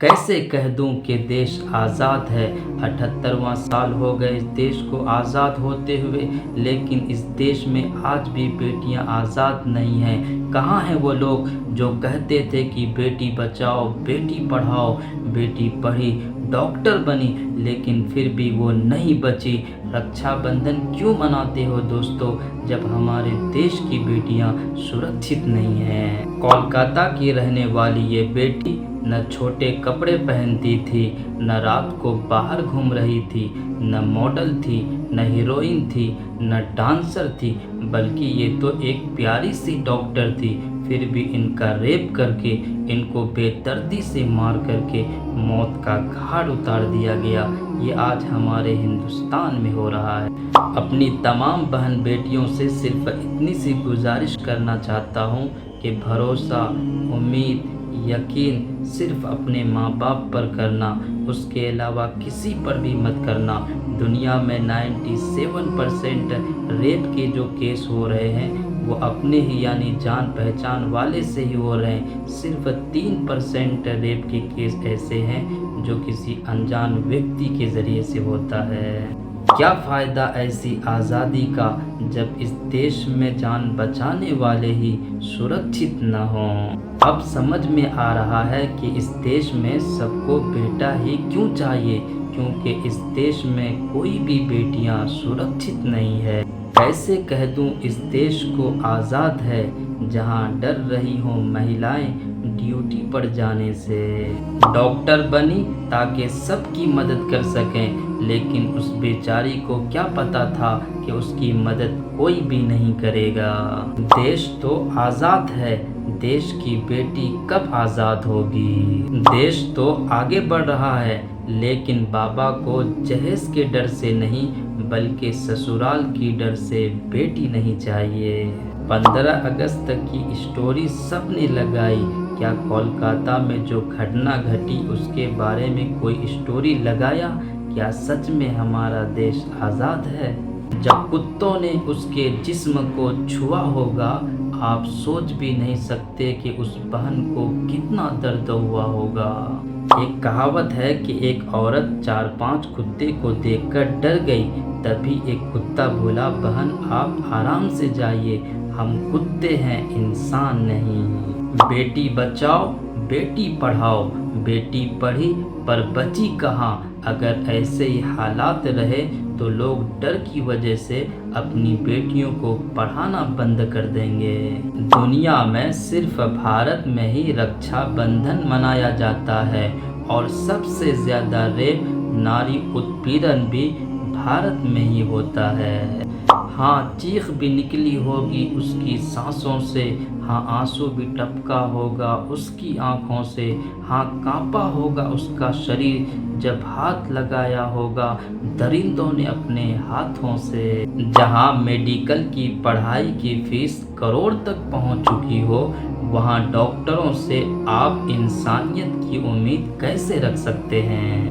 कैसे कह दूं कि देश आज़ाद है। 78वां साल हो गए इस देश को आज़ाद होते हुए, लेकिन इस देश में आज भी बेटियां आज़ाद नहीं हैं। कहाँ हैं वो लोग जो कहते थे कि बेटी बचाओ, बेटी पढ़ाओ, बेटी पढ़ी डॉक्टर बनी, लेकिन फिर भी वो नहीं बची। रक्षाबंधन क्यों मनाते हो दोस्तों, जब हमारे देश की बेटियां सुरक्षित नहीं हैं। कोलकाता की रहने वाली ये बेटी न छोटे कपड़े पहनती थी, न रात को बाहर घूम रही थी, न मॉडल थी, न हीरोइन थी, न डांसर थी, बल्कि ये तो एक प्यारी सी डॉक्टर थी। फिर भी इनका रेप करके, इनको बेदर्दी से मार करके मौत का घाट उतार दिया गया। ये आज हमारे हिंदुस्तान में हो रहा है। अपनी तमाम बहन बेटियों से सिर्फ इतनी सी गुजारिश करना चाहता हूँ कि भरोसा, उम्मीद, यकीन सिर्फ अपने माँ बाप पर करना, उसके अलावा किसी पर भी मत करना। दुनिया में 97% रेप के जो केस हो रहे हैं वो अपने ही यानी जान पहचान वाले से ही हो रहे हैं। सिर्फ 3% रेप के केस ऐसे हैं जो किसी अनजान व्यक्ति के ज़रिए से होता है। क्या फ़ायदा ऐसी आज़ादी का जब इस देश में जान बचाने वाले ही सुरक्षित न हों। अब समझ में आ रहा है कि इस देश में सबको बेटा ही क्यों चाहिए, क्योंकि इस देश में कोई भी बेटियां सुरक्षित नहीं है। कैसे कह दूं इस देश को आज़ाद है, जहां डर रही हों महिलाएं ड्यूटी पर जाने से। डॉक्टर बनी ताकि सबकी मदद कर सकें, लेकिन उस बेचारी को क्या पता था कि उसकी मदद कोई भी नहीं करेगा। देश तो आज़ाद है, देश की बेटी कब आज़ाद होगी। देश तो आगे बढ़ रहा है, लेकिन बाबा को जहेज के डर से नहीं बल्कि ससुराल की डर से बेटी नहीं चाहिए। 15 अगस्त की स्टोरी सबने लगाई, क्या कोलकाता में जो घटना घटी उसके बारे में कोई स्टोरी लगाया। क्या सच में हमारा देश आज़ाद है। जब कुत्तों ने उसके जिस्म को छुआ होगा, आप सोच भी नहीं सकते कि उस बहन को कितना दर्द हुआ होगा। एक कहावत है कि एक औरत 4-5 कुत्ते को देखकर डर गई, तभी एक कुत्ता बोला, बहन आप आराम से जाइए, हम कुत्ते हैं, इंसान नहीं। बेटी बचाओ, बेटी पढ़ाओ, बेटी पढ़ी पर बची कहाँ। अगर ऐसे ही हालात रहे तो लोग डर की वजह से अपनी बेटियों को पढ़ाना बंद कर देंगे। दुनिया में सिर्फ भारत में ही रक्षाबंधन मनाया जाता है और सबसे ज़्यादा रेप, नारी उत्पीड़न भी भारत में ही होता है। हाँ, चीख भी निकली होगी उसकी सांसों से, हाँ आंसू भी टपका होगा उसकी आंखों से, हाँ कांपा होगा उसका शरीर जब हाथ लगाया होगा दरिंदों ने अपने हाथों से। जहाँ मेडिकल की पढ़ाई की फीस करोड़ तक पहुँच चुकी हो, वहाँ डॉक्टरों से आप इंसानियत की उम्मीद कैसे रख सकते हैं।